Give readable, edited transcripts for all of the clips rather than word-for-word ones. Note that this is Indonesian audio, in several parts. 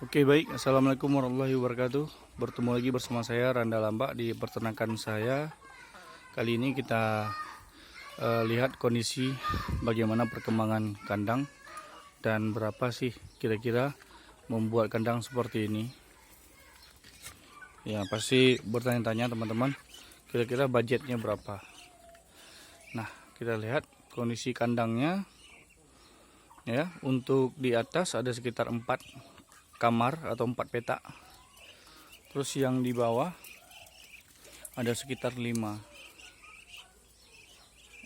Oke, baik. Assalamualaikum warahmatullahi wabarakatuh. Bertemu lagi bersama saya Randa Lambak di peternakan saya. Kali ini kita lihat kondisi bagaimana perkembangan kandang dan berapa sih kira-kira membuat kandang seperti ini. Ya, pasti bertanya-tanya teman-teman, kira-kira budgetnya berapa. Nah, kita lihat kondisi kandangnya. Ya, untuk di atas ada sekitar 4 kamar atau 4 petak. Terus yang di bawah ada sekitar 5.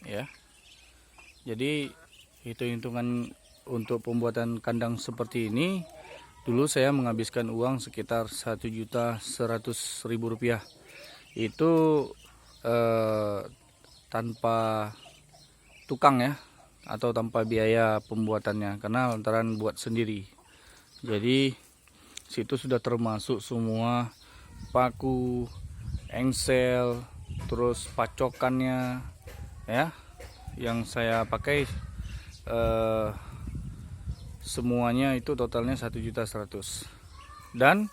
Ya. Jadi hitung-hitungan untuk pembuatan kandang seperti ini, dulu saya menghabiskan uang sekitar 1.100.000 rupiah. Itu tanpa tukang ya, atau tanpa biaya pembuatannya, karena lantaran buat sendiri. Jadi situ sudah termasuk semua paku, engsel, terus pacokannya ya, yang saya pakai semuanya itu totalnya 1.100.000. Dan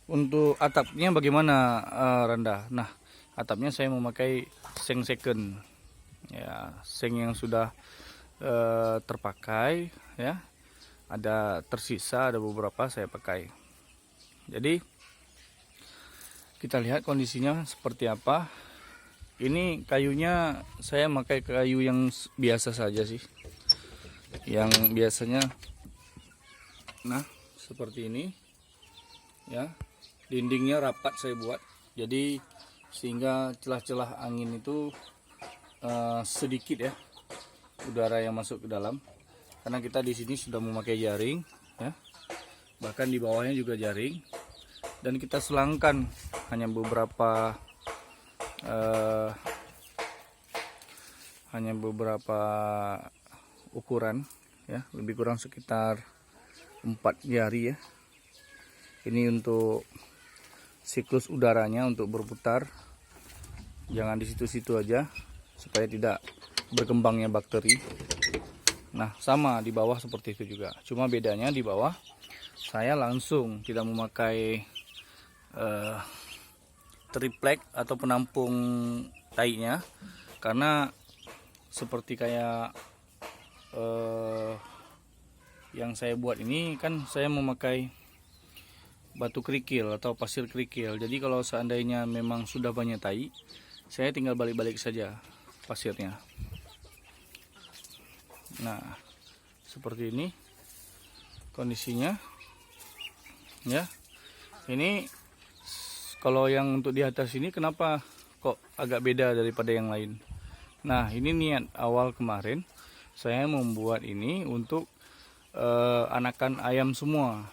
untuk atapnya bagaimana, Randa? Nah, atapnya saya memakai seng second ya, seng yang sudah terpakai ya, ada tersisa, ada beberapa saya pakai. Jadi kita lihat kondisinya seperti apa. Ini kayunya saya pakai kayu yang biasa saja sih, yang biasanya. Nah, seperti ini ya, dindingnya rapat saya buat, jadi sehingga celah-celah angin itu sedikit ya, udara yang masuk ke dalam, karena kita di sini sudah memakai jaring ya, bahkan di bawahnya juga jaring, dan kita selangkan hanya beberapa ukuran ya, lebih kurang sekitar 4 jari ya. Ini untuk siklus udaranya untuk berputar, jangan di situ-situ aja supaya tidak berkembangnya bakteri. Nah, sama di bawah seperti itu juga, cuma bedanya di bawah saya langsung tidak memakai triplek atau penampung tainya, karena seperti kayak yang saya buat ini kan saya memakai batu kerikil atau pasir kerikil. Jadi kalau seandainya memang sudah banyak tai, saya tinggal balik-balik saja pasirnya. Nah, seperti ini kondisinya ya. Ini kalau yang untuk di atas ini kenapa kok agak beda daripada yang lain? Nah, ini niat awal kemarin saya membuat ini untuk anakan ayam semua.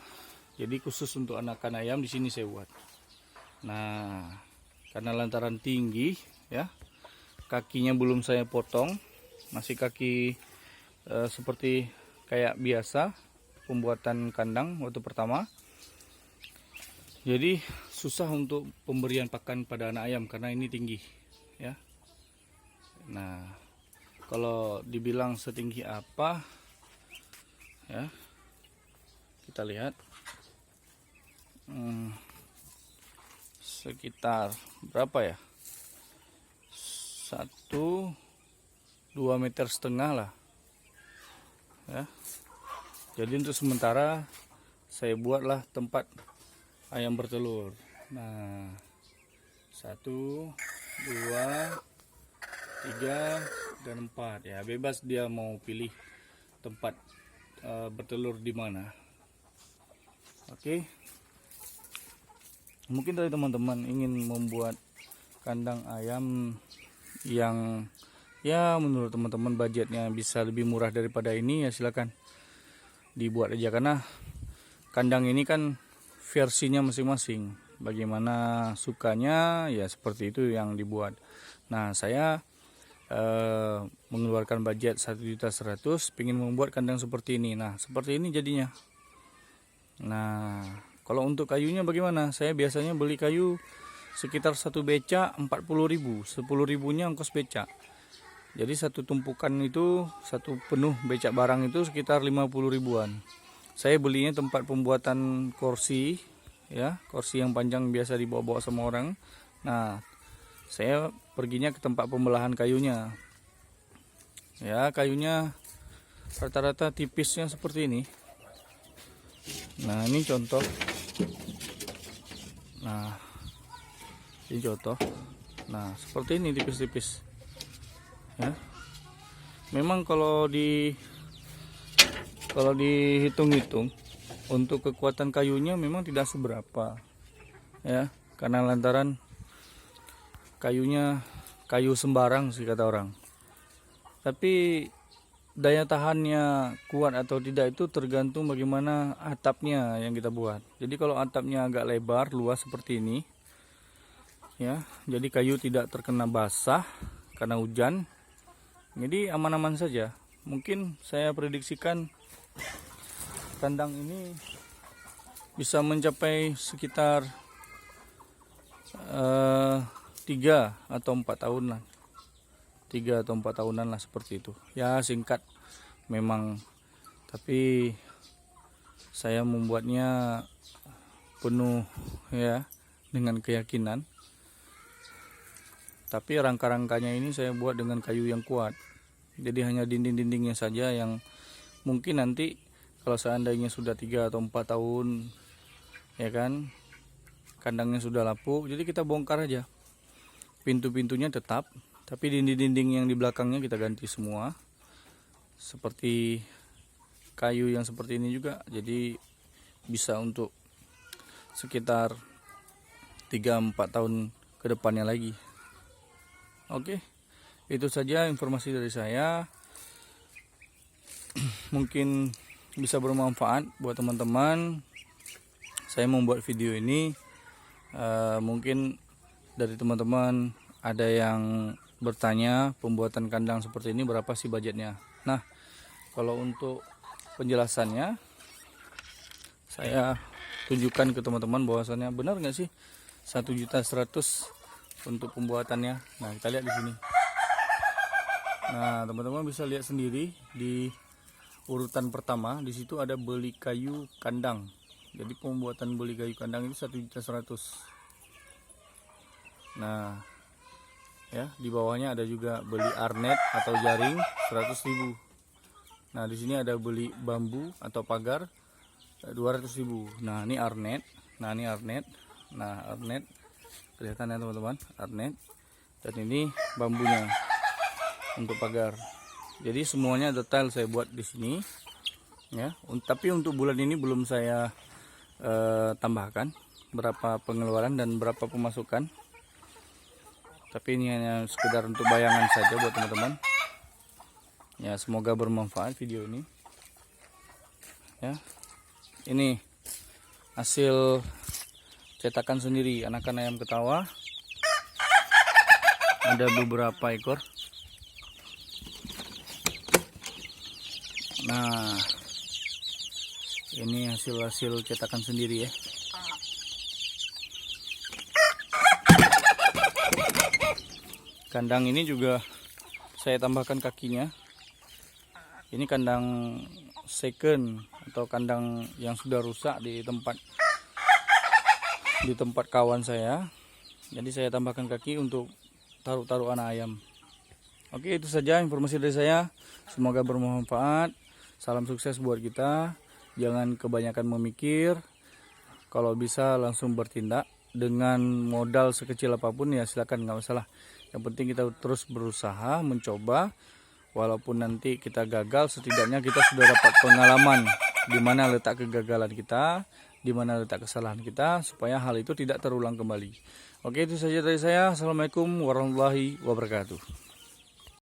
Jadi khusus untuk anakan ayam di sini saya buat. Nah, karena lantaran tinggi ya, kakinya belum saya potong, masih kaki seperti kayak biasa pembuatan kandang waktu pertama. Jadi susah untuk pemberian pakan pada anak ayam karena ini tinggi ya. Nah, kalau dibilang setinggi apa ya, kita lihat sekitar berapa ya, 1-2 meter setengah lah ya. Jadi untuk sementara saya buatlah tempat ayam bertelur. Nah, 1, 2, 3, dan 4 ya, bebas dia mau pilih tempat bertelur di mana. Oke, mungkin dari teman-teman ingin membuat kandang ayam yang ya menurut teman-teman budgetnya bisa lebih murah daripada ini, ya silakan dibuat aja, karena kandang ini kan versinya masing-masing, bagaimana sukanya ya seperti itu yang dibuat. Nah, saya mengeluarkan budget 1.100.000, ingin membuat kandang seperti ini. Nah, seperti ini jadinya. Nah, kalau untuk kayunya bagaimana? Saya biasanya beli kayu sekitar 1 becak 40.000, 10.000-nya ongkos becak. Jadi satu tumpukan itu, satu penuh becak barang itu sekitar 50 ribuan. saya belinya tempat pembuatan kursi, ya, kursi yang panjang biasa dibawa-bawa sama orang. Nah, saya perginya ke tempat pembelahan kayunya. Ya, kayunya rata-rata tipisnya seperti ini. Nah, ini contoh. Nah, ini contoh. Nah, seperti ini tipis-tipis. Ya. Memang kalau dihitung-hitung untuk kekuatan kayunya memang tidak seberapa. Ya, karena lantaran kayunya kayu sembarang sih kata orang. Tapi daya tahannya kuat atau tidak itu tergantung bagaimana atapnya yang kita buat. Jadi kalau atapnya agak lebar, luas seperti ini, ya, jadi kayu tidak terkena basah karena hujan. Jadi aman-aman saja. Mungkin saya prediksikan kandang ini bisa mencapai sekitar 3 atau 4 tahun lah. 3 atau 4 tahunan lah seperti itu. Ya singkat memang, tapi saya membuatnya penuh ya dengan keyakinan. Tapi rangka-rangkanya ini saya buat dengan kayu yang kuat. Jadi hanya dinding-dindingnya saja yang mungkin nanti kalau seandainya sudah 3 atau 4 tahun, ya kan, kandangnya sudah lapuk, jadi kita bongkar aja. Pintu-pintunya tetap, tapi dinding-dinding yang di belakangnya kita ganti semua. Seperti kayu yang seperti ini juga, jadi bisa untuk sekitar 3-4 tahun ke depannya lagi. Oke, itu saja informasi dari saya. Mungkin bisa bermanfaat buat teman-teman. Saya membuat video ini, mungkin dari teman-teman ada yang bertanya pembuatan kandang seperti ini berapa sih budgetnya. Nah, kalau untuk penjelasannya saya tunjukkan ke teman-teman bahwasannya benar nggak sih 1.100.000 untuk pembuatannya. Nah, kita lihat di sini. Nah, teman-teman bisa lihat sendiri di urutan pertama, di situ ada beli kayu kandang. Jadi pembuatan beli kayu kandang itu 1.100.000. Nah, ya, di bawahnya ada juga beli arnet atau jaring 100.000. Nah, di sini ada beli bambu atau pagar 200.000. Nah, ini arnet. Nah, ini arnet. Nah, arnet kelihatan ya teman-teman, arnet. Dan ini bambunya untuk pagar. Jadi semuanya detail saya buat di sini, ya. Tapi untuk bulan ini belum saya tambahkan berapa pengeluaran dan berapa pemasukan. Tapi ini hanya sekedar untuk bayangan saja buat teman-teman. Ya, semoga bermanfaat video ini. Ya, ini hasil cetakan sendiri anakan ayam ketawa. Ada beberapa ekor. Nah, ini hasil cetakan sendiri ya. Kandang ini juga saya tambahkan kakinya. Ini kandang second atau kandang yang sudah rusak di tempat kawan saya. Jadi saya tambahkan kaki untuk taruh anak ayam. Oke, itu saja informasi dari saya. Semoga bermanfaat. Salam sukses buat kita. Jangan kebanyakan memikir. Kalau bisa langsung bertindak. Dengan modal sekecil apapun ya silakan, nggak masalah. Yang penting kita terus berusaha, mencoba. Walaupun nanti kita gagal, setidaknya kita sudah dapat pengalaman di mana letak kegagalan kita, di mana letak kesalahan kita, supaya hal itu tidak terulang kembali. Oke, itu saja dari saya. Assalamualaikum warahmatullahi wabarakatuh.